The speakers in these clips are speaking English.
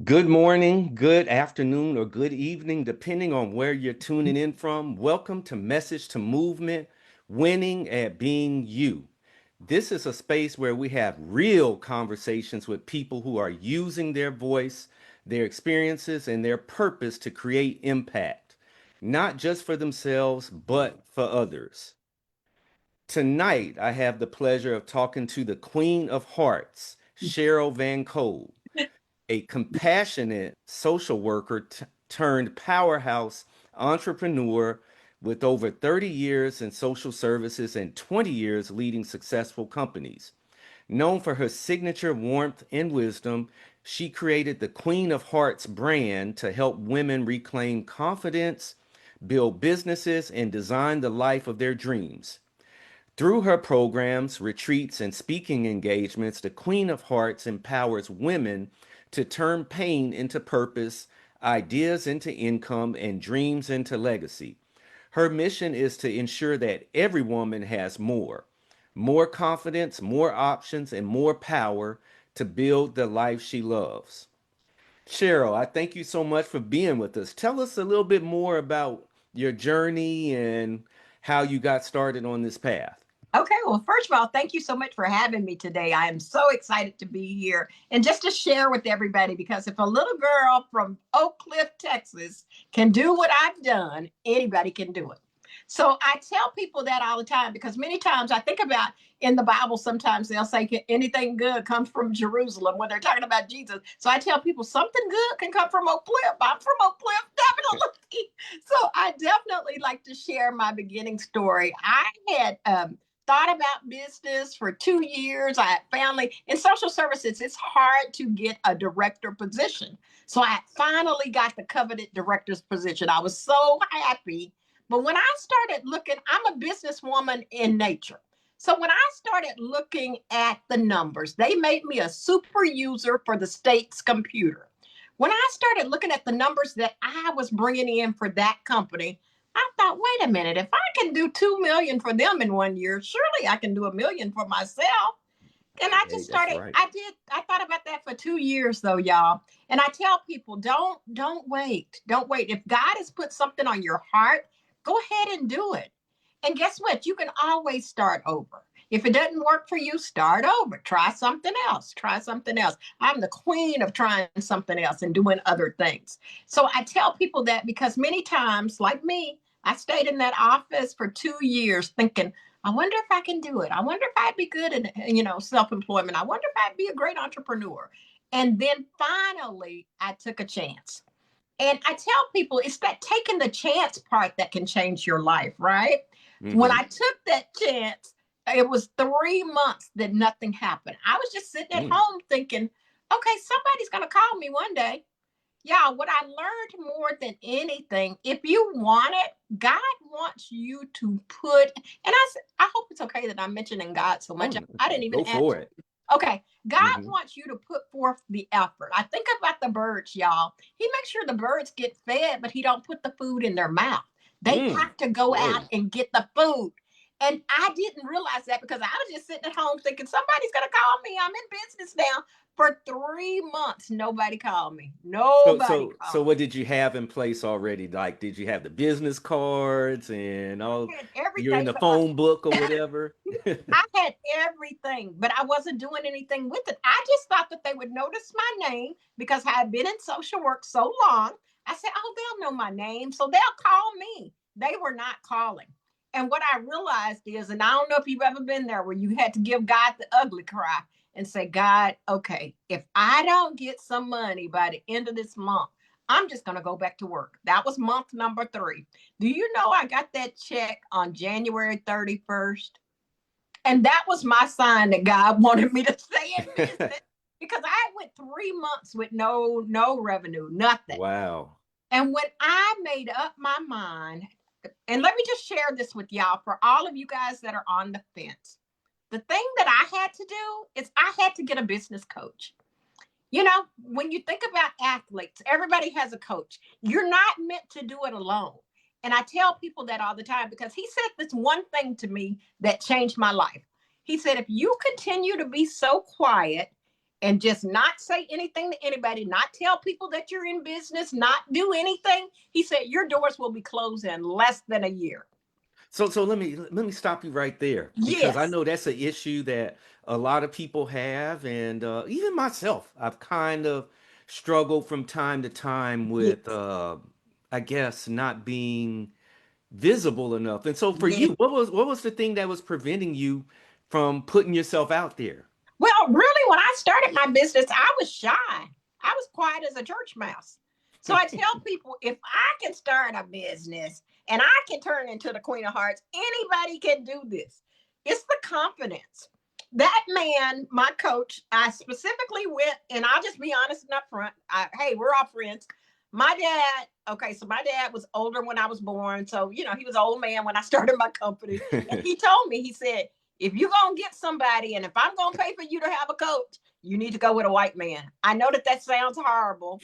Good morning, good afternoon, or good evening, depending on where you're tuning in from. Welcome to Message to Movement, Winning at Being You. This is a space where we have real conversations with people who are using their voice, their experiences, and their purpose to create impact, not just for themselves, but for others. Tonight, I have the pleasure of talking to the Queen of Hearts, Sheryl Van Cole, a compassionate social worker turned powerhouse entrepreneur with over 30 years in social services and 20 years leading successful companies. Known for her signature warmth and wisdom, she created the Queen of Hearts brand to help women reclaim confidence, build businesses, and design the life of their dreams. Through her programs, retreats, and speaking engagements, the Queen of Hearts empowers women to turn pain into purpose, ideas into income, and dreams into legacy. Her mission is to ensure that every woman has more confidence, more options, and more power to build the life she loves. Cheryl, I thank you so much for being with us. Tell us a little bit more about your journey and how you got started on this path. Okay, well, first of all, thank you so much for having me today. I am so excited to be here and just to share with everybody because if a little girl from Oak Cliff, Texas can do what I've done, anybody can do it. So I tell people that all the time because many times I think about in the Bible, sometimes they'll say anything good comes from Jerusalem when they're talking about Jesus. So I tell people something good can come from Oak Cliff. I'm from Oak Cliff, definitely. So I definitely like to share my beginning story. I had thought about business for 2 years. I had family in social services. It's hard to get a director position. So I finally got the coveted director's position. I was so happy. But when I started looking, I'm a businesswoman in nature. So when I started looking at the numbers, they made me a super user for the state's computer. When I started looking at the numbers that I was bringing in for that company, I thought, wait a minute, if I can do 2 million for them in 1 year, surely I can do 1 million for myself. And I Hey, just that's started, right. I thought about that for 2 years though, y'all. And I tell people, don't wait. Don't wait. If God has put something on your heart, go ahead and do it. And guess what? You can always start over. If it doesn't work for you, start over. Try something else. Try something else. I'm the queen of trying something else and doing other things. So I tell people that because many times, like me, I stayed in that office for 2 years thinking, I wonder if I can do it. I wonder if I'd be good in, self-employment. I wonder if I'd be a great entrepreneur. And then finally, I took a chance. And I tell people it's that taking the chance part that can change your life, right? When Mm-hmm. I took that chance, it was 3 months that nothing happened. I was just sitting at Mm. home thinking, okay, somebody's going to call me one day. Yeah, what I learned more than anything, if you want it, God wants you to put, and I hope it's okay that I'm mentioning God so Oh, much. I didn't even go ask. for it. Okay, God Mm-hmm. wants you to put forth the effort. I think about the birds, y'all. He makes sure the birds get fed, but he don't put the food in their mouth. They Mm. have to go out Whoa. and get the food. And I didn't realize that because I was just sitting at home thinking somebody's gonna call me. I'm in business now. For 3 months, nobody called me. So, Nobody so, so, called what did you have in place already? Like, did you have the business cards and all? me. I had You're in everything, the but I phone book or whatever. I had everything, but I wasn't doing anything with it. I just thought that they would notice my name because I had been in social work so long. I said, oh, they'll know my name, so they'll call me. They were not calling. And what I realized is, and I don't know if you've ever been there where you had to give God the ugly cry and say, God, okay, if I don't get some money by the end of this month, I'm just going to go back to work. That was month number 3. Do you know I got that check on January 31st? And that was my sign that God wanted me to stay in business because I went 3 months with no revenue, nothing. Wow. And when I made up my mind, and let me just share this with y'all for all of you guys that are on the fence. The thing that I had to do is I had to get a business coach. You know, when you think about athletes, everybody has a coach. You're not meant to do it alone. And I tell people that all the time because he said this one thing to me that changed my life. He said, if you continue to be so quiet and just not say anything to anybody, not tell people that you're in business, not do anything, he said your doors will be closed in less than a year. So let me stop you right there because I Yes, know that's an issue that a lot of people have, and even myself, I've kind of struggled from time to time with, yes, I guess, not being visible enough. And so for yes. you, what was the thing that was preventing you from putting yourself out there? Well, really, when I started my business, I was shy. I was quiet as a church mouse. So I tell people, if I can start a business and I can turn into the Queen of Hearts, anybody can do this. It's the confidence. That man, my coach, I specifically went, and I'll just be honest and upfront. Hey, we're all friends. My dad, okay, so my dad was older when I was born. So, he was an old man when I started my company. And he told me, he said, if you're going to get somebody, and if I'm going to pay for you to have a coach, you need to go with a white man. I know that sounds horrible,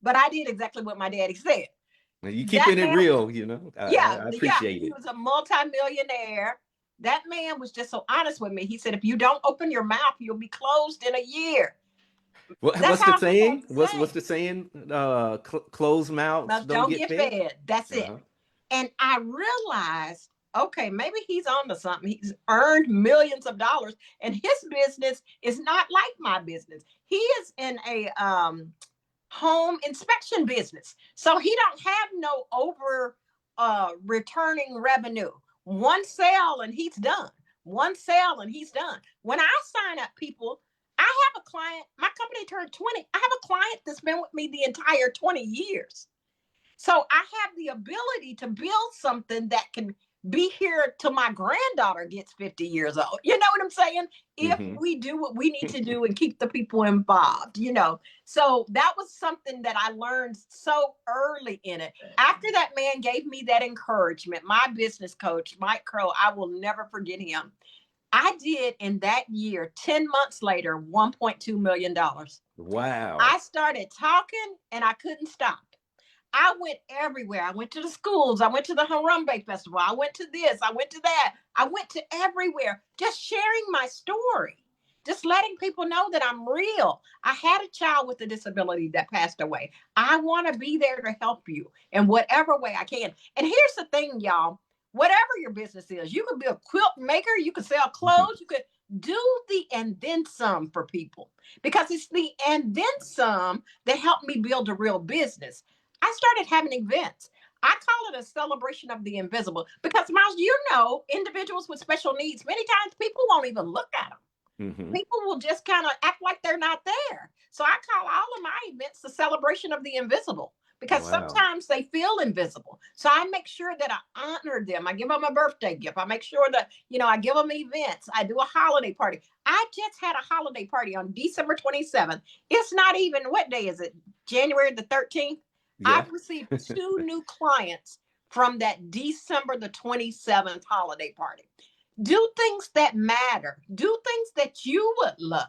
but I did exactly what my daddy said. You That keeping it man, real, you know. I, I yeah, I yeah, appreciate he it. was a multimillionaire. That man was just so honest with me. He said, if you don't open your mouth, you'll be closed in a year. That's What's the how he had saying? to What's say. the saying? Closed mouths Mouth don't don't get get fed. fed. That's it. Uh-huh. And I realized, okay, maybe he's on to something. He's earned millions of dollars, and his business is not like my business. He is in a home inspection business, so he don't have no over returning revenue. One sale and he's done. One sale and he's done. When I sign up people, I have a client. My company turned 20. I have a client that's been with me the entire 20 years. So I have the ability to build something that can be here till my granddaughter gets 50 years old. You know what I'm saying? If Hmm. we do what we need to do and keep the people involved. So that was something that I learned so early in it. After that man gave me that encouragement, my business coach, Mike Crow, I will never forget him. I did in that year, 10 months later, $1.2 million. I Wow. started talking and I couldn't stop. I went everywhere. I went to the schools. I went to the Harambe Festival. I went to this. I went to that. I went to everywhere, just sharing my story, just letting people know that I'm real. I had a child with a disability that passed away. I want to be there to help you in whatever way I can. And here's the thing, y'all. Whatever your business is, you could be a quilt maker, you could sell clothes, you could do the and then some for people, because it's the and then some that helped me build a real business. I started having events. I call it a celebration of the invisible because, Miles, individuals with special needs, many times people won't even look at them. Hmm. People will just kind of act like they're not there. So I call all of my events the celebration of the invisible because Wow. sometimes they feel invisible. So I make sure that I honor them. I give them a birthday gift. I make sure that, I give them events. I do a holiday party. I just had a holiday party on December 27th. It's not even, what day is it? January the 13th. Yeah. I've received two new clients from that December the 27th holiday party. Do things that matter. Do things that you would love.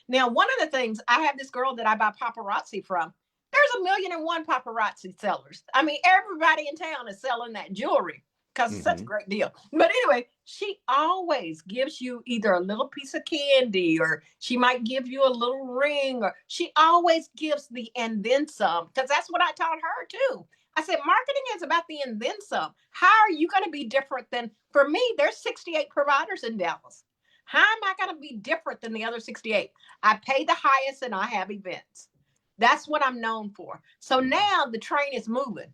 Now, one of the things, I have this girl that I buy paparazzi from. There's a million and one paparazzi sellers. I mean, everybody in town is selling that jewelry because it's such a Hmm. great deal. But anyway, she always gives you either a little piece of candy, or she might give you a little ring, or she always gives the and then some, because that's what I taught her too. I said, marketing is about the and then some. How are you going to be different than, for me, there's 68 providers in Dallas. How am I going to be different than the other 68? I pay the highest and I have events. That's what I'm known for. So now the train is moving.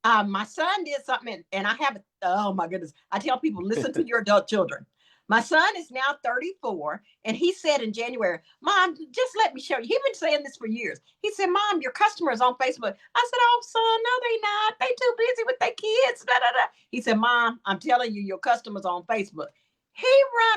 My son did something, and I have, oh my goodness. I tell people, listen to your adult children. My son is now 34, and he said in January, Mom, just let me show you. He's been saying this for years. He said, Mom, your customer is on Facebook. I said, oh, son, no, they not. They too busy with their kids. Da, da, da. He said, Mom, I'm telling you, your customer's on Facebook. He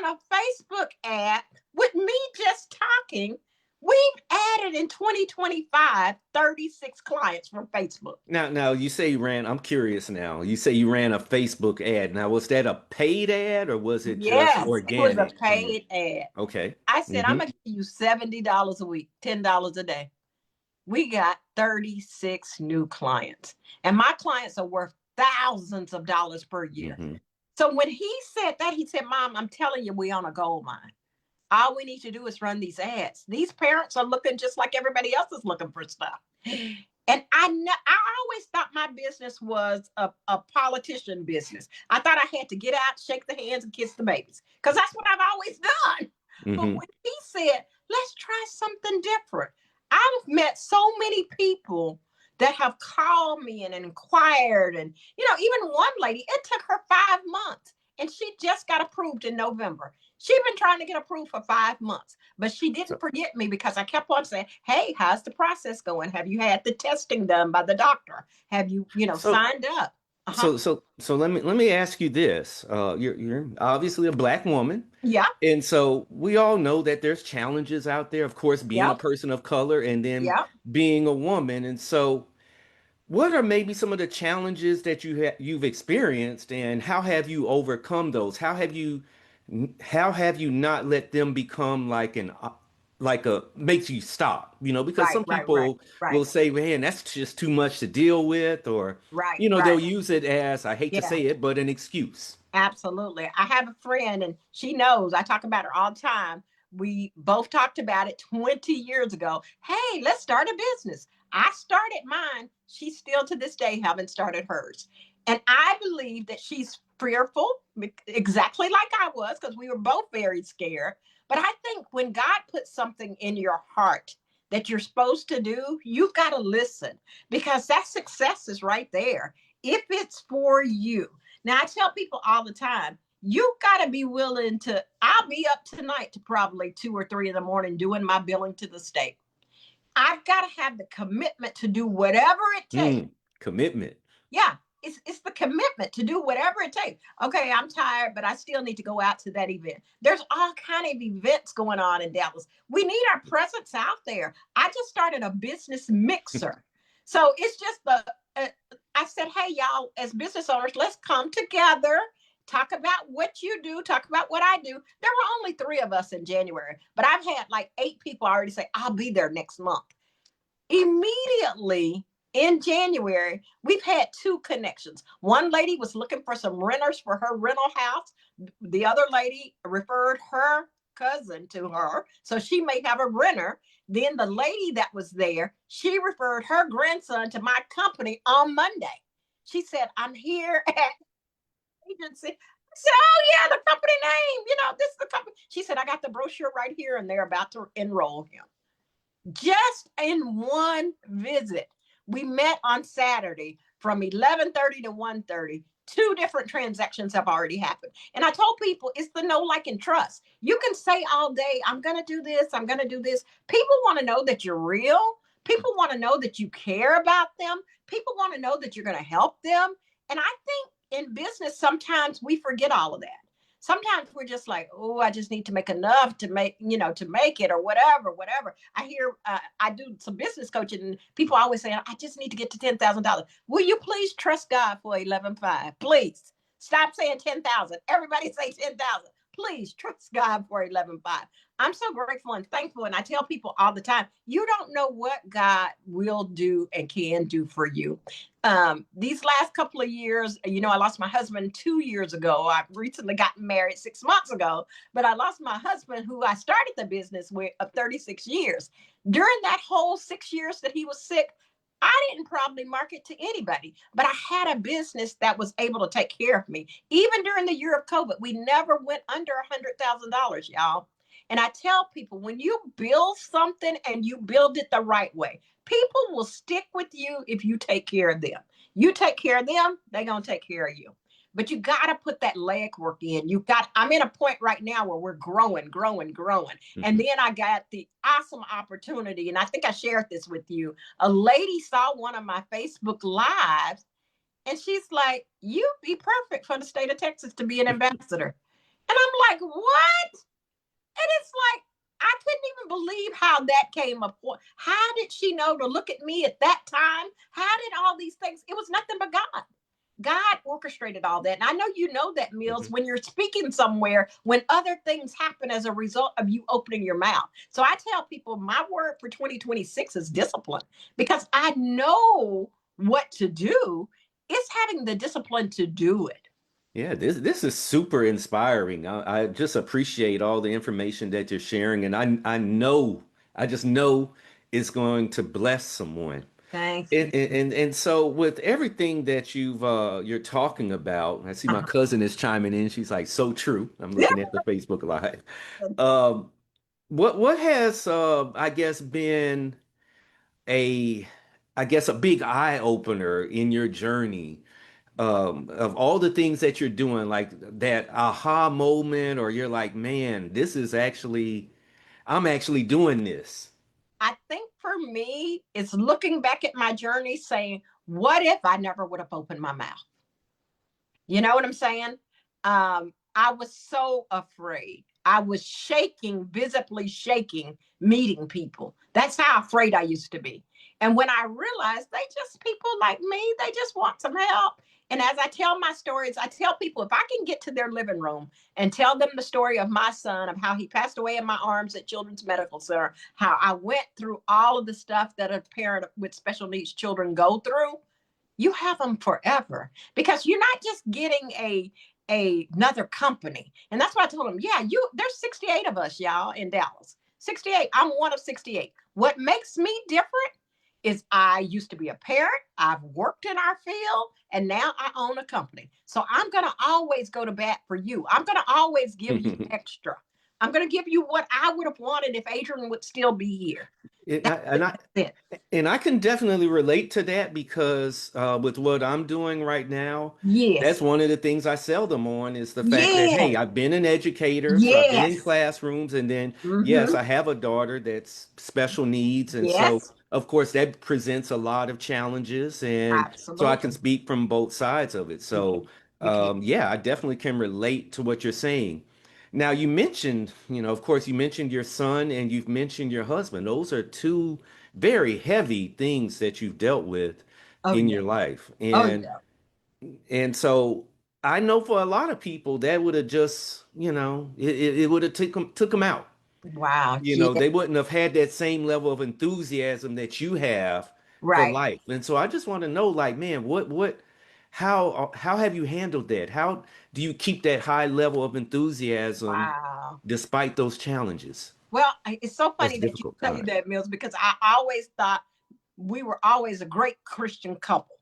run a Facebook ad with me just talking. We've added in 2025 36 clients from Facebook. Now you say you ran. I'm curious now. You say you ran a Facebook ad. Now, was that a paid ad or was it just Yes, it was a organic from your? paid ad. Okay. I said, I'm Hmm. going to give you $70 a week, $10 a day. We got 36 new clients, and my clients are worth thousands of dollars per year. Hmm. So when he said that, he said, Mom, I'm telling you, we on a gold mine. All we need to do is run these ads. These parents are looking just like everybody else is looking for stuff. And I always thought my business was a politician business. I thought I had to get out, shake the hands, and kiss the babies because that's what I've always done. But Hmm. when he said, let's try something different, I've met so many people that have called me and inquired. And, even one lady, it took her 5 months and she just got approved in November. She'd been trying to get approved for 5 months, but she didn't So, forget me because I kept on saying, hey, how's the process going? Have you had the testing done by the doctor? Have you, so, signed up? Uh-huh. so let me ask you this. You're obviously a black woman, Yeah. and so we all know that there's challenges out there. Of course, being a Yep. person of color and then Yep. being a woman. And so, what are maybe some of the challenges that you've experienced, and how have you overcome those? How have you not let them become like a makes you stop? Because Right. some Right. Right. people Right. will say, "Man, that's just too much to deal with," or Right. they'll Right. use it as, I hate to Yeah. say it, but an excuse. Absolutely. I have a friend and she knows I talk about her all the time. We both talked about it 20 years ago. Hey, let's start a business. I started mine. She still to this day haven't started hers. And I believe that she's fearful, exactly like I was, because we were both very scared. But I think when God puts something in your heart that you're supposed to do, you've got to listen because that success is right there. If it's for you. Now, I tell people all the time, you got to be willing to. I'll be up tonight to probably 2 or 3 in the morning doing my billing to the state. I've got to have the commitment to do whatever it takes. Commitment. Yeah, it's the commitment to do whatever it takes. Okay, I'm tired, but I still need to go out to that event. There's all kind of events going on in Dallas. We need our presence out there. I just started a business mixer, so it's just uh, I said, hey y'all, as business owners, let's come together. Talk about what you do, talk about what I do. There were only 3 of us in January, but I've had like 8 people already say, I'll be there next month. Immediately in January, we've had 2 connections. One lady was looking for some renters for her rental house. The other lady referred her cousin to her, so she may have a renter. Then the lady that was there, she referred her grandson to my company on Monday. She said, I'm here at agency. I said, oh yeah, the company name, this is the company. She said, I got the brochure right here and they're about to enroll him just in one visit. We met on Saturday from 11:30 to 1:30. 2 different transactions have already happened. And I told people it's the know, like, and trust. You can say all day, I'm going to do this, I'm going to do this. People want to know that you're real. People want to know that you care about them. People want to know that you're going to help them. And I think in business, sometimes we forget all of that. Sometimes we're just like, oh, I just need to make enough to make it or whatever. I hear, I do some business coaching and people always say, I just need to get to $10,000. Will you please trust God for 11.5? Please stop saying 10,000. Everybody say 10,000. Please trust God for 11.5. I'm so grateful and thankful. And I tell people all the time, you don't know what God will do and can do for you. These last couple of years, I lost my husband 2 years ago. I recently got married 6 months ago, but I lost my husband, who I started the business with, of 36 years. During that whole 6 years that he was sick, I didn't probably market to anybody, but I had a business that was able to take care of me. Even during the year of COVID, we never went under $100,000, y'all. And I tell people, when you build something and you build it the right way, people will stick with you if you take care of them. You take care of them, they're going to take care of you. But you got to put that leg work in. I'm in a point right now where we're growing, growing, growing. And Mhm. then I got the awesome opportunity. And I think I shared this with you. A lady saw one of my Facebook lives and she's like, you'd be perfect for the state of Texas to be an ambassador. And I'm like, what? And it's like, I couldn't even believe how that came up. How did she know to look at me at that time? How did all these things? It was nothing but God. God orchestrated all that. And I know you know that, Mills, Mhm. when you're speaking somewhere, when other things happen as a result of you opening your mouth. So I tell people my word for 2026 is discipline because I know what to do. It's having the discipline to do it. Yeah, this is super inspiring. I just appreciate all the information that you're sharing, and I know I just know it's going to bless someone. Thank you. And so with everything that you're talking about, I see my Uh-huh. cousin is chiming in. She's like, so true. I'm looking at the Facebook Live. Um, what has I guess been a I guess a big eye opener in your journey of all the things that you're doing, like that aha moment, or you're like, man, this is actually, I'm actually doing this. I think for me, it's looking back at my journey saying, what if I never would have opened my mouth? You know what I'm saying? I was so afraid. I was shaking, visibly shaking, meeting people. That's how afraid I used to be. And when I realized they just people like me, they just want some help. And as I tell my stories, I tell people if I can get to their living room and tell them the story of my son, of how he passed away in my arms at Children's Medical Center, how I went through all of the stuff that a parent with special needs children go through, you have them forever because you're not just getting another company. And that's why I told them, yeah, there's 68 of us, y'all, in Dallas. 68. I'm one of 68. What makes me different is I used to be a parent, I've worked in our field, and now I own a company. So I'm going to always go to bat for you. I'm going to always give you extra. I'm going to give you what I would have wanted if Adrian would still be here. And I, That's and I it. and I can definitely relate to that because with what I'm doing right now, that's Yes. one of the things I sell them on is the fact that, hey, Yes. I've been an educator, so I've been in Yes. classrooms, and then yes, Mm-hmm. I have a daughter that's special needs, and so Yes, of course that presents a lot of challenges, and so I can absolutely. speak from both sides of it. You can. So You can. yeah, I definitely can relate to what you're saying. Now, you mentioned, of course, you mentioned your son and you've mentioned your husband. Those are two very heavy things that you've dealt with Oh in yeah. your life. Oh And yeah. and so I know for a lot of people that would have just, it would have took them out. Wow. Yeah. They wouldn't have had that same level of enthusiasm that you have for Right. life. And so I just want to know, like, man, how have you handled that? How do you keep that high level of enthusiasm Wow. despite those challenges? Well, it's so Those funny that you difficult say times. that, Mills, because I always thought we were always a great Christian couple.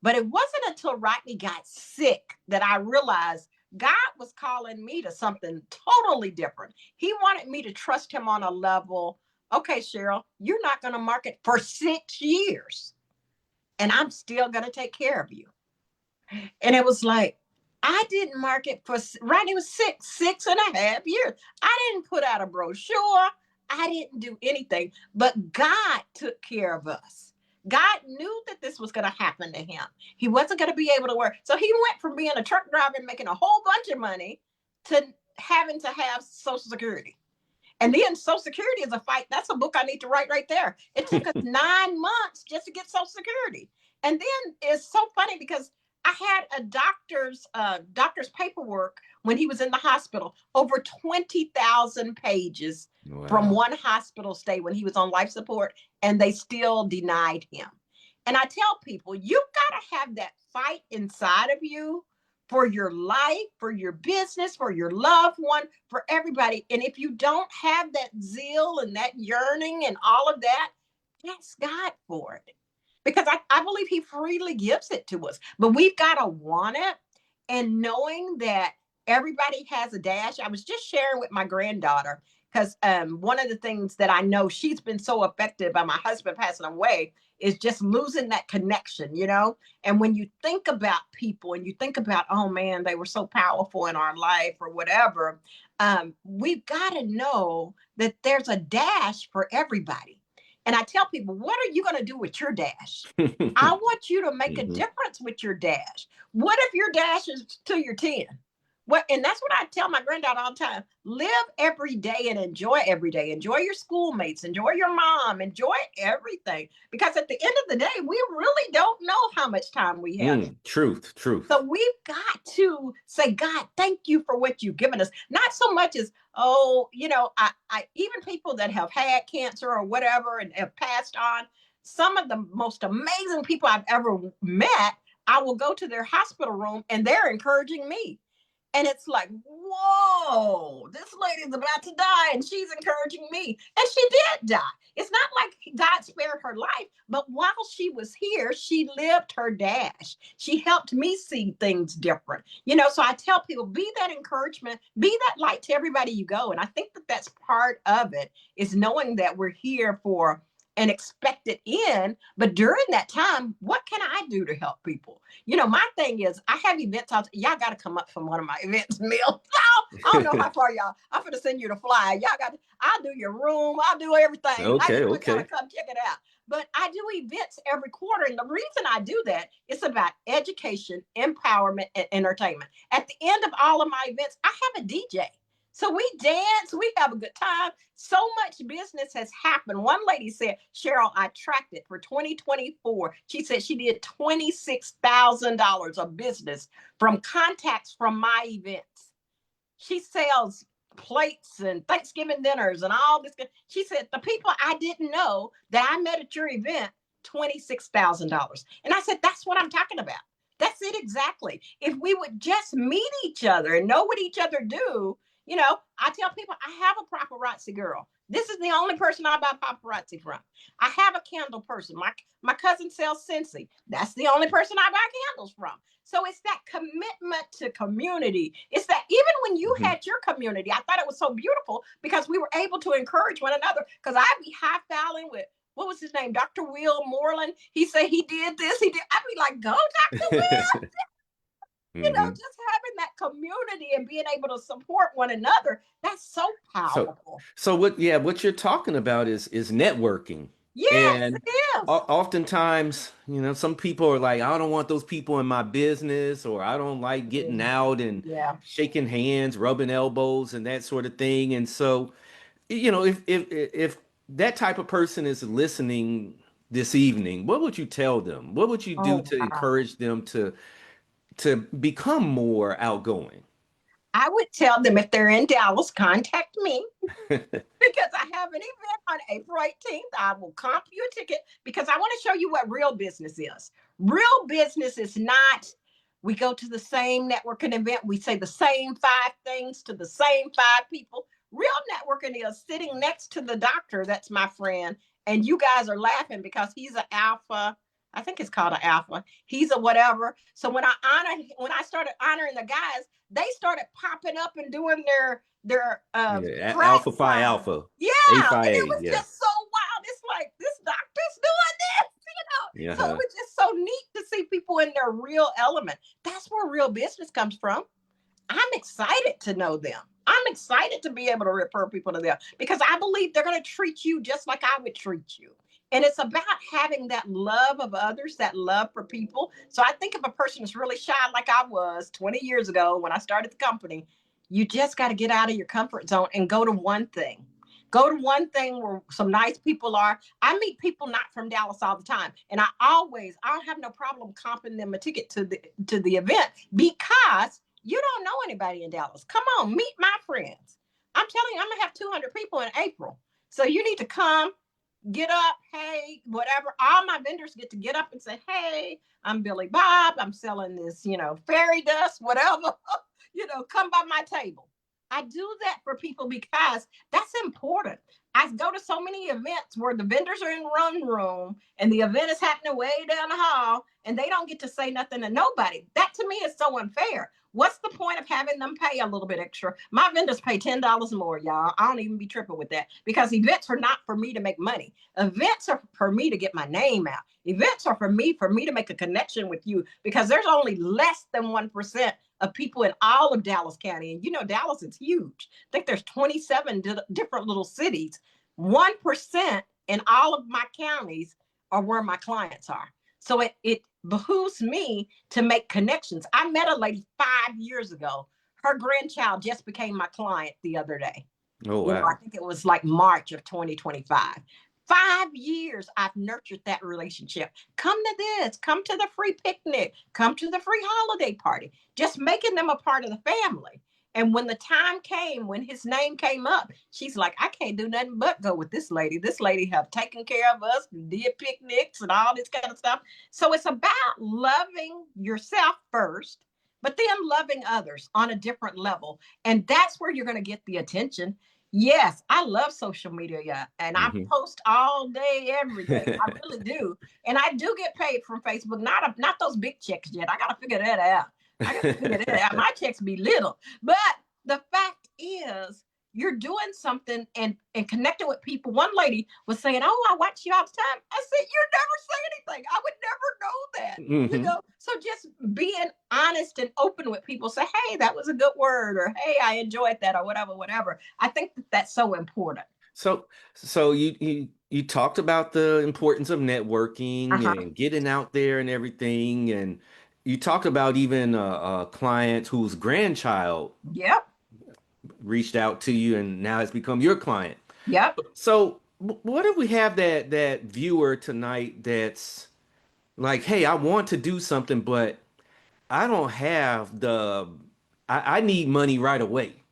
But it wasn't until Rodney got sick that I realized God was calling me to something totally different. He wanted me to trust him on a level. Okay, Sheryl, you're not going to market for 6 years, and I'm still going to take care of you. And it was like, I didn't market for, right? It was 6.5 years. I didn't put out a brochure. I didn't do anything, but God took care of us. God knew that this was going to happen to him. He wasn't going to be able to work. So he went from being a truck driver and making a whole bunch of money to having to have Social Security. And then Social Security is a fight. That's a book I need to write right there. It took us 9 months just to get Social Security. And then it's so funny because I had a doctor's paperwork when he was in the hospital, over 20,000 pages from Wow. one hospital stay when he was on life support, and they still denied him. And I tell people, you've got to have that fight inside of you for your life, for your business, for your loved one, for everybody. And if you don't have that zeal and that yearning and all of that, ask God for it. Because I believe He freely gives it to us. But we've got to want it. And knowing that everybody has a dash. I was just sharing with my granddaughter because one of the things that I know she's been so affected by my husband passing away is just losing that connection, you know? And when you think about people and you think about, oh man, they were so powerful in our life or whatever, we've got to know that there's a dash for everybody. And I tell people, what are you going to do with your dash? I want you to make a Mhm. difference with your dash. What if your dash is to your 10? What, and that's what I tell my granddaughter all the time. Live every day and enjoy every day. Enjoy your schoolmates, enjoy your mom, enjoy everything. Because at the end of the day, we really don't know how much time we have. Truth, truth. So we've got to say, God, thank you for what you've given us. Not so much as, oh, I even people that have had cancer or whatever and have passed on, some of the most amazing people I've ever met, I will go to their hospital room and they're encouraging me. And it's like, whoa, this lady's about to die and she's encouraging me. And she did die. It's not like God spared her life, but while she was here, she lived her dash. She helped me see things different. So I tell people, be that encouragement, be that light to everybody you go. And I think that that's part of it, is knowing that we're here for an expected end. But during that time, what can I do to help people? My thing is, I have events. Y'all got to come up from one of my events, Mill. I don't know how far y'all. I'm going to send you the flyer. Y'all got. I'll do your room. I'll do everything. I Okay, just want y'all to okay. come check it out. But I do events every quarter, and the reason I do that is about education, empowerment, and entertainment. At the end of all of my events, I have a DJ. So we dance, we have a good time. So much business has happened. One lady said, Sheryl, I tracked it for 2024. She said she did $26,000 of business from contacts from my events. She sells plates and Thanksgiving dinners and all this. She said, the people I didn't know that I met at your event, $26,000. And I said, that's what I'm talking about. That's it exactly. If we would just meet each other and know what each other do, I tell people I have a paparazzi girl. This is the only person I buy paparazzi from. I have a candle person. My cousin sells Scentsy. That's the only person I buy candles from. So it's that commitment to community. It's that even when you Mhm. had your community, I thought it was so beautiful because we were able to encourage one another. Because I'd be high fouling with, what was his name? Dr. Will Moreland. He said he did this. He did. I'd be like, go, Dr. Will. Hmm. Just having that community and being able to support one another, that's so So, powerful. what you're talking about is networking. Yes, And it is. oftentimes, some people are like, I don't want those people in my business, or I don't like getting Yeah. out and Yeah. shaking hands, rubbing elbows, and that sort of thing. And so, if that type of person is listening this evening, what would you tell them? What would you do Oh, to wow. encourage them to become more outgoing? I would tell them if they're in Dallas, contact me because I have an event on April 18th. I will comp you a ticket because I want to show you what real business is. Real business is not, we go to the same networking event, we say the same five things to the same five people. Real networking is sitting next to the doctor that's my friend, and you guys are laughing because he's an alpha. I think it's called an alpha. He's a whatever. So when I started honoring the guys, they started popping up and doing their Yeah, track Alpha Phi time. Alpha, A Yeah, Phi and it A, was yeah. just so wild. It's like this doctor's doing this. So it Yeah. was just so neat to see people in their real element. That's where real business comes from. I'm excited to know them. I'm excited to be able to refer people to them because I believe they're going to treat you just like I would treat you. And it's about having that love of others, that love for people. So I think if a person is really shy, like I was 20 years ago when I started the company, you just got to get out of your comfort zone and go to one thing. Go to one thing where some nice people are. I meet people not from Dallas all the time, and I don't have no problem comping them a ticket to the event because you don't know anybody in Dallas. Come on, meet my friends. I'm telling you, I'm gonna have 200 people in April. So you need to come, get up, hey, whatever. All my vendors get to get up and say, hey, I'm Billy Bob. I'm selling this, fairy dust, whatever. Come by my table. I do that for people because that's important. I go to so many events where the vendors are in one room and the event is happening way down the hall and they don't get to say nothing to nobody. That to me is so unfair. What's the point of having them pay a little bit extra? My vendors pay $10 more, y'all. I don't even be tripping with that because events are not for me to make money. Events are for me to get my name out. Events are for me to make a connection with you because there's only less than 1% of people in all of Dallas County. And Dallas is huge. I think there's 27 different little cities. 1% in all of my counties are where my clients are. So it behooves me to make connections. I met a lady 5 years ago. Her grandchild just became my client the other day. Oh, I wow. think it was like March of 2025. 5 years I've nurtured that relationship. Come to this, come to the free picnic, come to the free holiday party, just making them a part of the family. And when the time came, when his name came up, she's like, I can't do nothing but go with this lady. This lady have taken care of us, did picnics and all this kind of stuff. So it's about loving yourself first, but then loving others on a different level. And that's where you're going to get the attention. Yes, I love social media, yeah, and I Hmm. post all day, every day. I really do, and I do get paid from Facebook. Not those big checks yet. I got to figure that out. I got to figure that out. My checks be little, but the fact is, you're doing something and connecting with people. One lady was saying, "Oh, I watch you all the time." I said, "You never say anything. I would never know that." Hmm. So just being honest and open with people, say, "Hey, that was a good word," or "Hey, I enjoyed that," or whatever. I think that that's so important. So, so you talked about the importance of networking Uh-huh. and getting out there and everything, and you talked about even a client whose grandchild Yep. reached out to you and now has become your client. Yep. So, what if we have that viewer tonight that's like, "Hey, I want to do something, but I don't have I need money right away.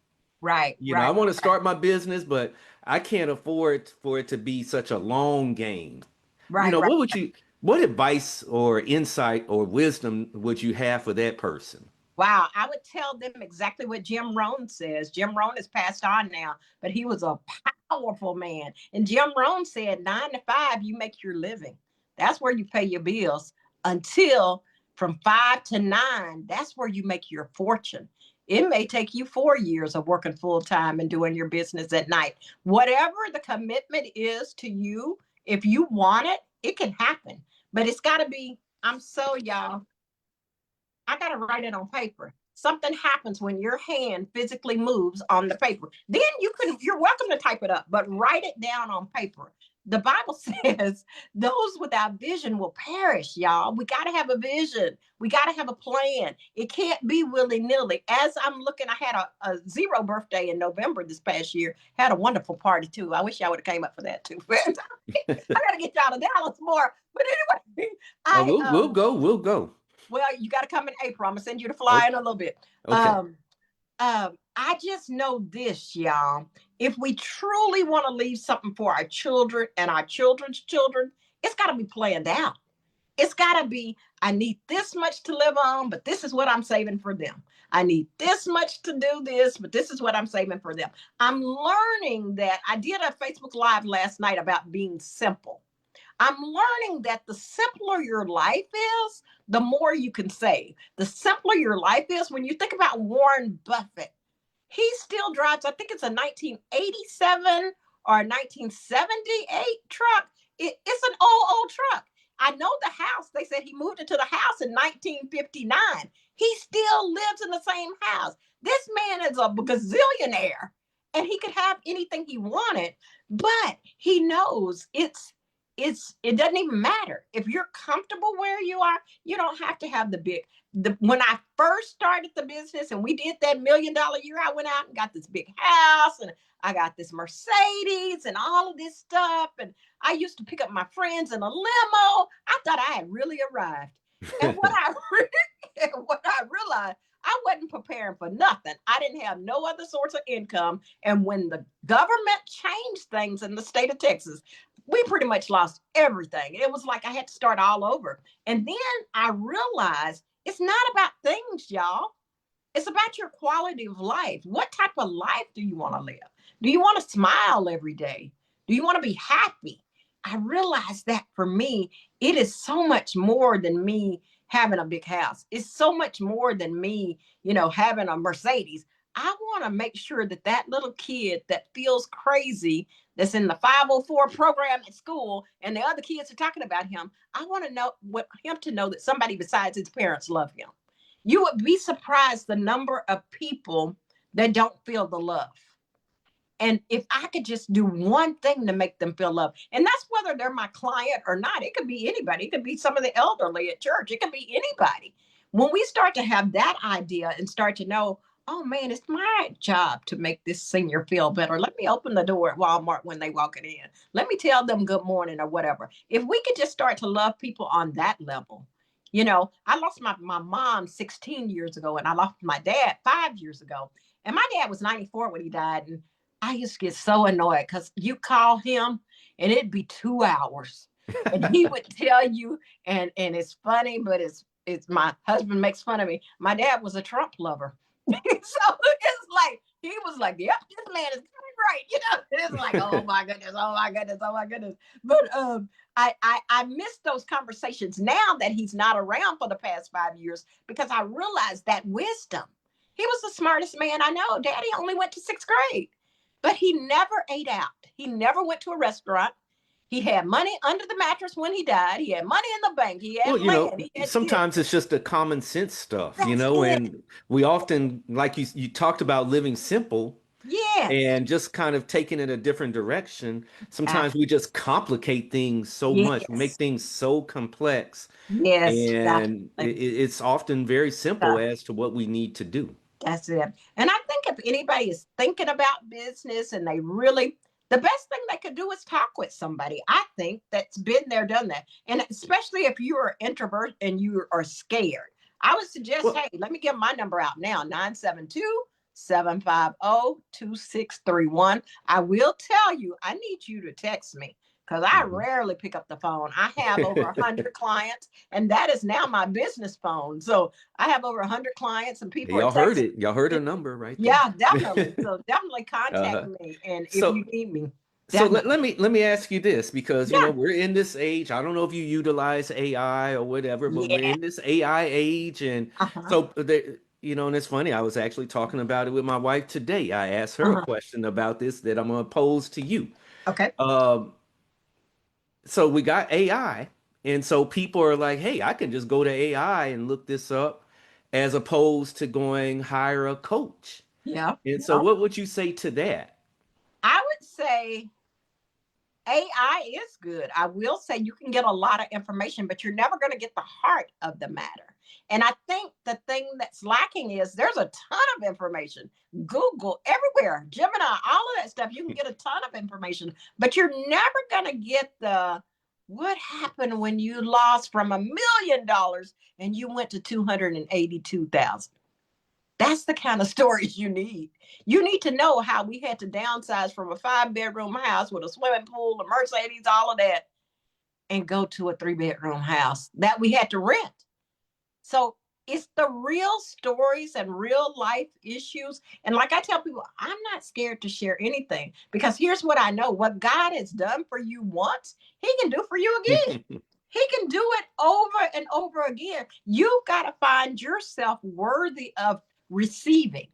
Right. I Right. want to Right. start my business, but I can't afford for it to be such a long game." Right. Right. What advice or insight or wisdom would you have for that person? Wow, I would tell them exactly what Jim Rohn says. Jim Rohn has passed on now, but he was a powerful man. And Jim Rohn said, 9 to 5, you make your living. That's where you pay your bills until from 5 to 9, that's where you make your fortune. It may take you 4 years of working full time and doing your business at night. Whatever the commitment is to you, if you want it, it can happen. But it's got to be, I'm so, y'all, I got to write it on paper. Something happens when your hand physically moves on the paper. Then you're welcome to type it up, but write it down on paper. The Bible says those without vision will perish, y'all. We got to have a vision. We got to have a plan. It can't be willy nilly. As I'm looking, I had a zero birthday in November this past year. Had a wonderful party too. I wish y'all would have came up for that too. I got to get y'all to Dallas more. But anyway, Oh, I we'll go. well, you got to come in April. I'm gonna send you to fly Okay, in a little bit. okay. Um, I just know this, y'all. If we truly want to leave something for our children and our children's children, it's got to be planned out. It's got to be, I need this much to live on, but this is what I'm saving for them. I need this much to do this, but this is what I'm saving for them. I'm learning that. I did a Facebook Live last night about being simple. I'm learning that the simpler your life is, the more you can save. The simpler your life is, when you think about Warren Buffett, he still drives, I think it's a 1987 or a 1978 truck. It's an old truck. I know the house. They said he moved into the house in 1959. He still lives in the same house. This man is a gazillionaire and he could have anything he wanted, but he knows it doesn't even matter. If you're comfortable where you are, you don't have to have the big when I first started the business and we did that $1 million year, I went out and got this big house and I got this Mercedes and all of this stuff. And I used to pick up my friends in a limo. I thought I had really arrived. And what I realized, I wasn't preparing for nothing. I didn't have no other source of income. And when the government changed things in the state of Texas, we pretty much lost everything. It was like I had to start all over. And then I realized it's not about things, y'all. It's about your quality of life. What type of life do you want to live? Do you want to smile every day? Do you want to be happy? I realized that for me, it is so much more than me having a big house. It's so much more than me, having a Mercedes. I want to make sure that that little kid that feels crazy, that's in the 504 program at school, and the other kids are talking about him, I want to know what him to know that somebody besides his parents love him. You would be surprised the number of people that don't feel the love. And if I could just do one thing to make them feel love, and that's whether they're my client or not, it could be anybody. It could be some of the elderly at church. It could be anybody. When we start to have that idea and start to know, oh man, it's my job to make this senior feel better. Let me open the door at Walmart when they walk it in. Let me tell them good morning or whatever. If we could just start to love people on that level, I lost my mom 16 years ago and I lost my dad 5 years ago. And my dad was 94 when he died. And I used to get so annoyed because you call him and it'd be 2 hours and he would tell you, and it's funny, but it's it's my husband makes fun of me. My dad was a Trump lover. So it's like he was like, "Yep, this man is doing great." It's like, "Oh my goodness, oh my goodness, oh my goodness." But I miss those conversations now that he's not around for the past 5 years, because I realized that wisdom. He was the smartest man I know. Daddy only went to sixth grade, but he never ate out. He never went to a restaurant. He had money under the mattress when he died. He had money in the bank. He had Well, land. He had this. sometimes it's just the common sense stuff, That's it. and we often, like you talked about living simple Yes. and just kind of taking it a different direction. Ah, Sometimes we just complicate things so much, we make yes. things so complex, Yes. and it's often very simple as to what we need to do. That's it. And I think if anybody is thinking about business and they really, the best thing they could do is talk with somebody. I think that's been there, done that. And especially if you're an introvert and you are scared, I would suggest, Well, hey, let me give my number out now, 972-750-2631. I will tell you, I need you to text me because I mhm. rarely pick up the phone. I have over 100 clients, and that is now my business phone. So I have over 100 clients, and people are Y'all heard texting. it. Y'all heard her number right there. Yeah, definitely. So definitely contact Uh-huh. me, and if So you need me, So definitely. let me ask you this, because Yeah, we're in this age. I don't know if you utilize AI or whatever, but we're yeah, in this AI age, and uh-huh, so and it's funny. I was actually talking about it with my wife today. I asked her a uh-huh. question about this that I'm going to pose to you. Okay. Um, so we got AI, and so people are like, "Hey, I can just go to AI and look this up," as opposed to going hire a coach. Yeah, And so, yeah. what would you say to that? I would say AI is good. I will say you can get a lot of information, but you're never going to get the heart of the matter. And I think the thing that's lacking is there's a ton of information. Google everywhere, Gemini, all of that stuff. You can get a ton of information, but you're never going to get the what happened when you lost from $1 million and you went to 282,000. That's the kind of stories you need. You need to know how we had to downsize from a 5 bedroom house with a swimming pool, a Mercedes, all of that, and go to a 3 bedroom house that we had to rent. So it's the real stories and real life issues. And like I tell people, I'm not scared to share anything, because here's what I know: what God has done for you once, He can do for you again. He can do it over and over again. You've got to find yourself worthy of receiving.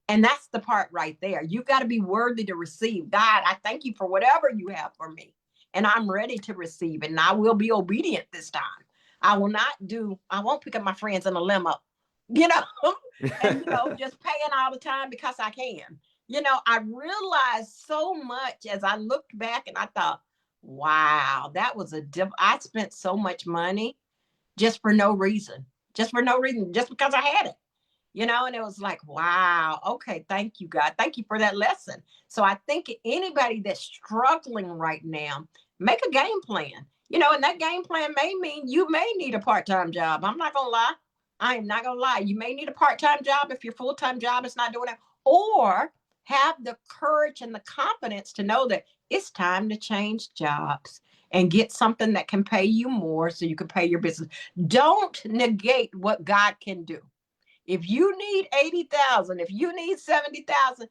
And that's the part right there. You've got to be worthy to receive. God, I thank you for whatever you have for me. And I'm ready to receive it. And I will be obedient this time. I won't pick up my friends in a limo, you know, and, just paying all the time because I can. I realized so much as I looked back, and I thought, wow, that was I spent so much money just for no reason, just because I had it. And it was like, wow, okay, thank you, God. Thank you for that lesson. So I think anybody that's struggling right now, make a game plan. And that game plan may mean you may need a part-time job. I'm not gonna lie. I am not gonna lie. You may need a part-time job if your full-time job is not doing it, or have the courage and the confidence to know that it's time to change jobs and get something that can pay you more so you can pay your business. Don't negate what God can do. If you need 80,000, if you need 70,000,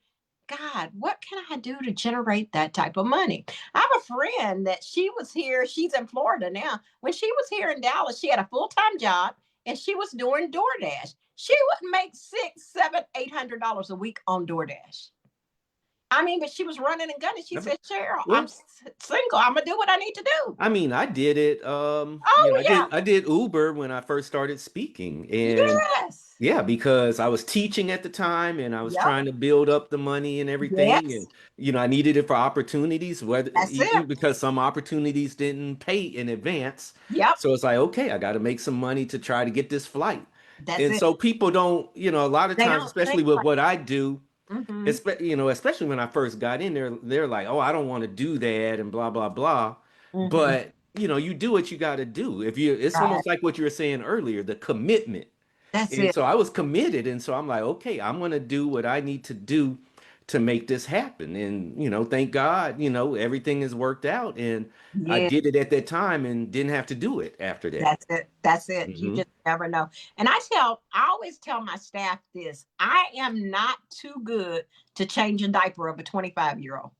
God, what can I do to generate that type of money? I have a friend that she was here. She's in Florida now. When she was here in Dallas, she had a full-time job and she was doing DoorDash. She would make six, seven, $800 a week on DoorDash. I mean, but she was running and gunning. She said, Cheryl, I'm Well, single. I'm gonna do what I need to do. I mean, I did it. Oh yeah. I did Uber when I first started speaking, and Yes. yeah, because I was teaching at the time, and I was Yep. trying to build up the money and everything, and Yes. I needed it for opportunities, whether That's it. even because some opportunities didn't pay in advance. Yep. So it's like, okay, I got to make some money to try to get this flight. That's And it. so people don't, a lot of They times, don't think especially with like what I do. mm-hmm. Especially when I first got in there, they're like, "Oh, I don't want to do that," and blah blah blah. Mm-hmm. But you do what you got to do. It's Right. almost like what you were saying earlier, the commitment. That's And it. so I was committed, and so I'm like, okay, I'm gonna do what I need to do to make this happen. And thank God, everything has worked out, and I Yeah. did it at that time and didn't have to do it after that. That's it. That's it. You Hmm. just never know. And I always tell my staff this: I am not too good to change a diaper of a 25-year-old.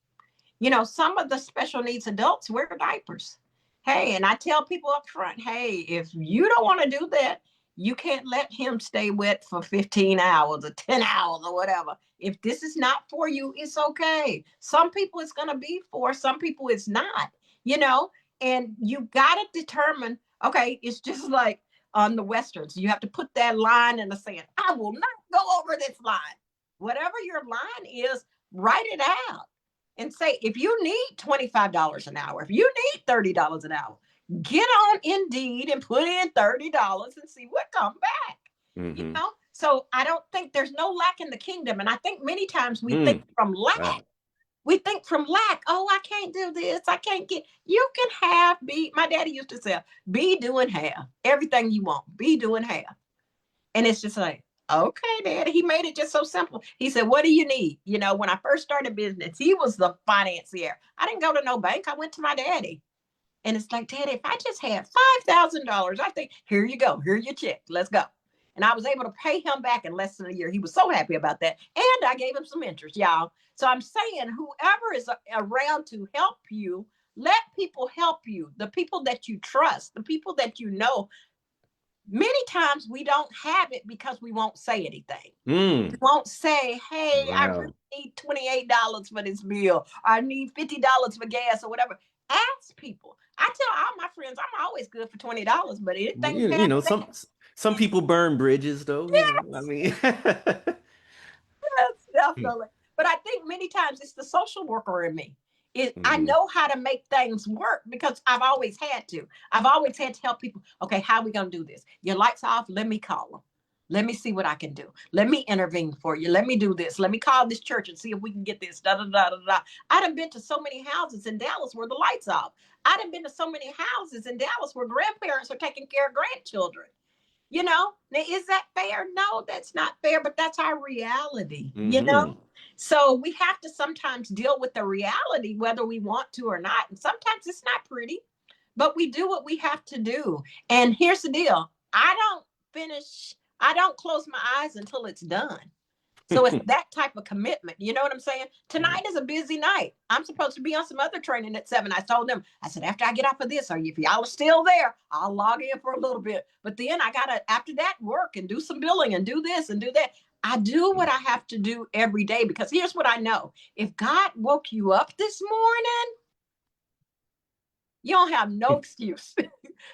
Some of the special needs adults wear diapers. Hey, and I tell people up front, hey, if you don't want to do that, you can't let him stay wet for 15 hours or 10 hours or whatever. If this is not for you, it's okay. Some people it's going to be for, some people it's not, you know, and you got to determine, okay, it's just like on the Westerns. You have to put that line in the sand. I will not go over this line. Whatever your line is, write it out and say, if you need $25 an hour, if you need $30 an hour, get on Indeed and put in $30 and see what comes back. Mm-hmm. So I don't think there's no lack in the kingdom. And I think many times we think from lack. Wow. We think from lack. Oh, I can't do this. I can't get. You can have, my daddy used to say, be doing half. Everything you want, be doing half. And it's just like, okay, Daddy. He made it just so simple. He said, what do you need? When I first started business, he was the financier. I didn't go to no bank. I went to my daddy. And it's like, Daddy, if I just had $5,000, I think, here you go. Here's your check. Let's go. And I was able to pay him back in less than a year. He was so happy about that. And I gave him some interest, y'all. So I'm saying whoever is around to help you, let people help you. The people that you trust, the people that you know. Many times we don't have it because we won't say anything. We won't say, hey, Wow. I really need $28 for this bill. I need $50 for gas or whatever. Ask people. I tell all my friends, I'm always good for $20, but anything Some people burn bridges, though. I yes, mean, yes, definitely. But I think many times it's the social worker in me. I mm-hmm. know how to make things work because I've always had to. I've always had to help people. Okay, how are we going to do this? Your lights off. Let me call them. Let me see what I can do. Let me intervene for you. Let me do this. Let me call this church and see if we can get this. Da da da da da. I'd have been to so many houses in Dallas where the lights off. I'd have been to so many houses in Dallas where grandparents are taking care of grandchildren. Now, is that fair? No, that's not fair, but that's our reality. Mm-hmm. So we have to sometimes deal with the reality, whether we want to or not. And sometimes it's not pretty, but we do what we have to do. And here's the deal. I don't close my eyes until it's done. So it's that type of commitment. You know what I'm saying? Yeah. Tonight is a busy night. I'm supposed to be on some other training at 7. I told them, I said, after I get off of this, if y'all are still there, I'll log in for a little bit. But then I got to, after that, work and do some billing and do this and do that. I do what I have to do every day because here's what I know. If God woke you up this morning, you don't have no excuse.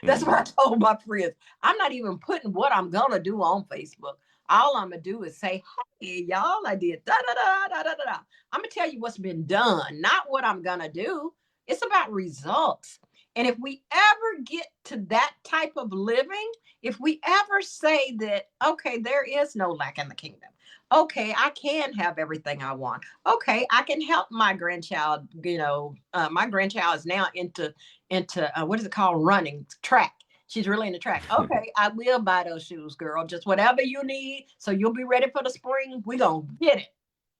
That's what I told my friends. I'm not even putting what I'm going to do on Facebook. All I'm going to do is say, hey, y'all, I did da da da da da da. I'm going to tell you what's been done, not what I'm going to do. It's about results. And if we ever get to that type of living, if we ever say that, okay, there is no lack in the kingdom. Okay, I can have everything I want. Okay, I can help my grandchild. My grandchild is now into what is it called? Running track. She's really into track. Okay, I will buy those shoes, girl. Just whatever you need. So you'll be ready for the spring. We're going to get it.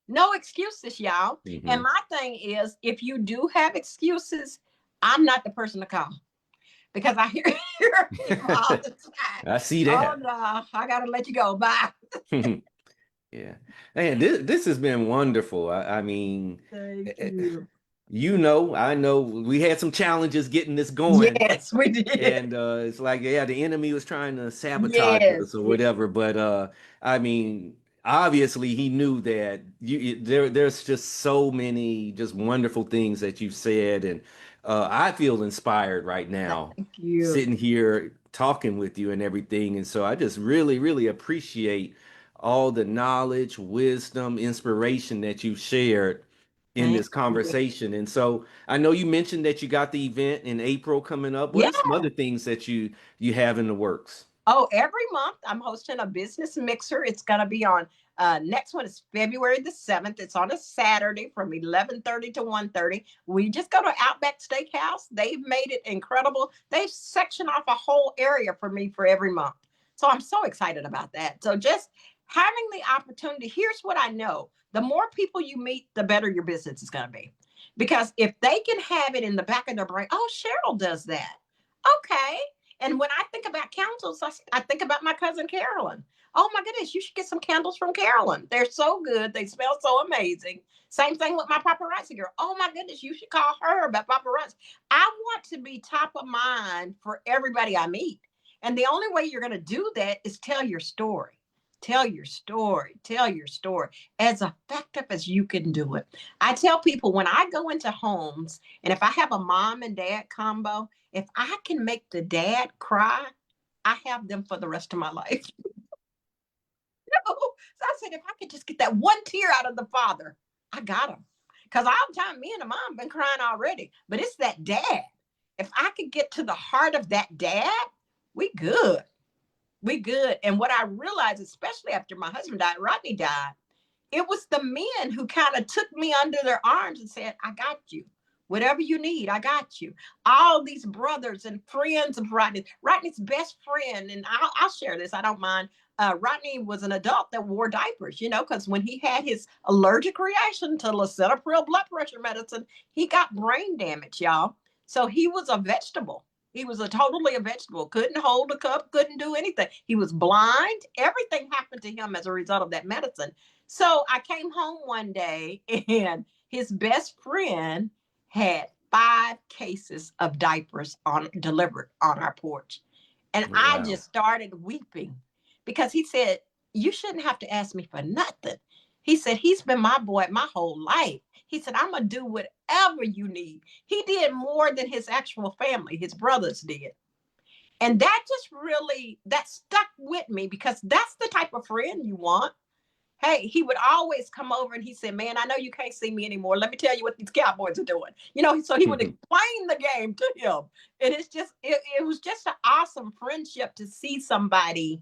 No excuses, y'all. Mm-hmm. And my thing is, if you do have excuses, I'm not the person to call because I hear people all the time. I see Oh, that. no, I got to let you go. Bye. Yeah. And this has been wonderful. I mean, Thank you. I know we had some challenges getting this going. Yes, we did. And it's like, yeah, the enemy was trying to sabotage us Yes, or yes. whatever. But I mean, obviously he knew that there's just so many just wonderful things that you've said. And I feel inspired right now, Thank you. sitting here talking with you and everything. And so I just really, really appreciate all the knowledge, wisdom, inspiration that you've shared in Thank this you. conversation. And so I know you mentioned that you got the event in April coming up. What Yeah. are some other things that you have in the works? Oh, every month I'm hosting a business mixer. It's going to be on next one is February the 7th. It's on a Saturday from 11:30 to 1:30. We just go to Outback Steakhouse. They've made it incredible. They've sectioned off a whole area for me for every month. So I'm so excited about that. So just having the opportunity, here's what I know. The more people you meet, the better your business is going to be. Because if they can have it in the back of their brain, oh, Sheryl does that. Okay. And when I think about candles, I think about my cousin Carolyn. Oh my goodness, you should get some candles from Carolyn. They're so good. They smell so amazing. Same thing with my paparazzi girl. Oh my goodness, you should call her about paparazzi. I want to be top of mind for everybody I meet. And the only way you're going to do that is tell your story. Tell your story. Tell your story as effective as you can do it. I tell people when I go into homes, and if I have a mom and dad combo, if I can make the dad cry, I have them for the rest of my life. So I said, if I could just get that one tear out of the father, I got him. Because all the time, me and the mom been crying already, but it's that dad. If I could get to the heart of that dad, we good. We good. And what I realized, especially after my husband died, Rodney died, it was the men who kind of took me under their arms and said, I got you. Whatever you need, I got you. All these brothers and friends of Rodney's best friend, and I'll share this, I don't mind. Rodney was an adult that wore diapers, because when he had his allergic reaction to lisinopril blood pressure medicine, he got brain damage, y'all. So he was a vegetable. He was totally a vegetable. Couldn't hold a cup, couldn't do anything. He was blind. Everything happened to him as a result of that medicine. So I came home one day and his best friend had 5 cases of diapers delivered on our porch. And I Wow. just started weeping because he said, you shouldn't have to ask me for nothing. He said, he's been my boy my whole life. He said, I'm going to do whatever you need. He did more than his actual family, his brothers did. And that just really, that stuck with me because that's the type of friend you want. Hey, he would always come over and he said, man, I know you can't see me anymore. Let me tell you what these Cowboys are doing. So he would explain the game to him. And it was just an awesome friendship to see somebody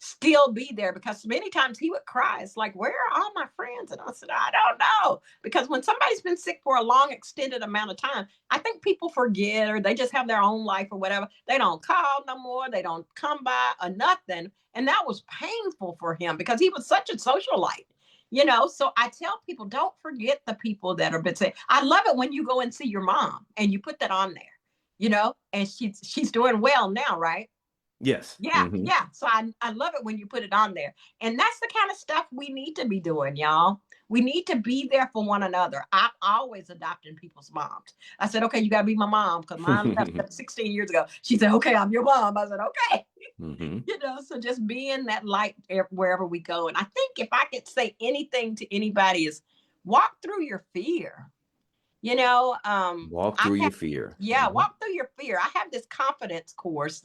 still be there because many times he would cry. It's like, where are all my friends? And I said, I don't know. Because when somebody's been sick for a long, extended amount of time, I think people forget or they just have their own life or whatever. They don't call no more. They don't come by or nothing. And that was painful for him because he was such a socialite. So I tell people, don't forget the people that are been sick. I love it when you go and see your mom and you put that on there, and she's doing well now, right? Yes. Yeah, yeah. So I love it when you put it on there. And that's the kind of stuff we need to be doing, y'all. We need to be there for one another. I'm always adopting people's moms. I said, okay, you got to be my mom because mine left 16 years ago. She said, okay, I'm your mom. I said, okay. So just being that light wherever we go. And I think if I could say anything to anybody is walk through your fear. Walk I through have, your fear. yeah, walk through your fear. I have this confidence course,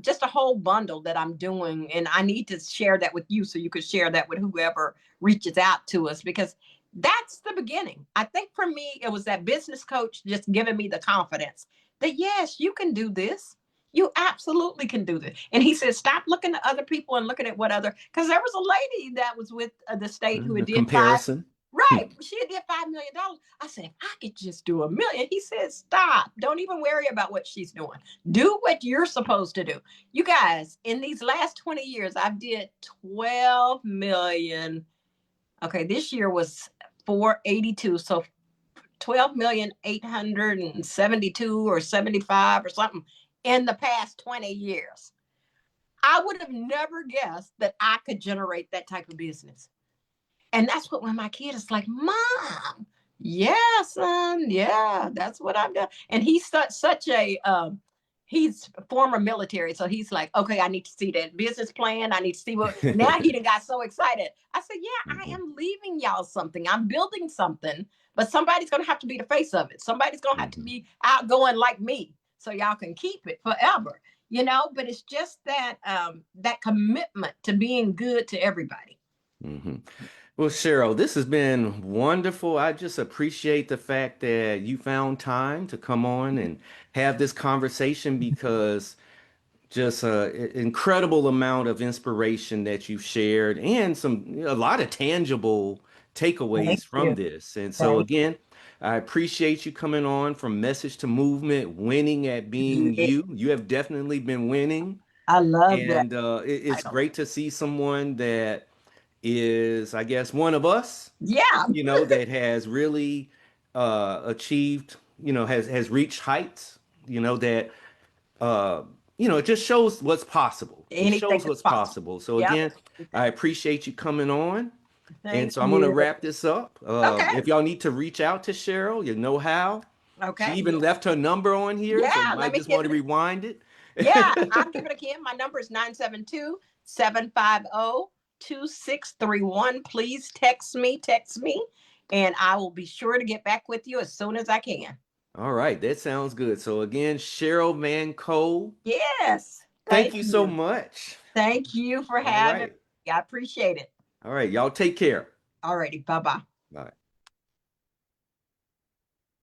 just a whole bundle that I'm doing, and I need to share that with you so you could share that with whoever reaches out to us because that's the beginning. I think for me, it was that business coach just giving me the confidence that yes, you can do this. You absolutely can do this. And he said, stop looking at other people and looking at what other, because there was a lady that was with the state who The did five. comparison. Right. She did $5 million. I said, if I could just do 1 million. He said, stop. Don't even worry about what she's doing. Do what you're supposed to do. You guys, in these last 20 years, I've did 12 million. Okay, this year was 482. So 12,872 or 75 or something in the past 20 years. I would have never guessed that I could generate that type of business. And that's what when my kid is like, Mom, yeah, son, yeah, that's what I've done. And he's such a he's former military, so he's like, okay, I need to see that business plan. I need to see what. Now he done got so excited. I said, yeah, I am leaving y'all something. I'm building something, but somebody's gonna have to be the face of it. Somebody's gonna have to be outgoing like me, so y'all can keep it forever. But it's just that commitment to being good to everybody. Well, Cheryl, this has been wonderful. I just appreciate the fact that you found time to come on and have this conversation because just a incredible amount of inspiration that you've shared and a lot of tangible Thank takeaways from you. this. And so Thank again, I appreciate you coming on from message to movement, winning at being you. you. You have definitely been winning, I love that and it's title. great to see someone that is, I guess, one of us, Yeah. that has really achieved, has reached heights, that it just shows what's possible. It Anything shows is what's possible. possible. So Yep. again, I appreciate you coming on. And Thank so I'm going to you. wrap this up. Okay. If y'all need to reach out to Sheryl, you know how. She Okay. even left her number on here, so you Yeah. Let might me just give want to it. rewind it. Yeah. I'll give it again. My number is 972-750-2631. Please text me, and I will be sure to get back with you as soon as I can. All right, that sounds good. So again, Sheryl Van Cole, Yes. thank Thank you so you. much. Thank you for All having right. me. I appreciate it. All right, y'all take care. Alrighty. Bye bye. Bye.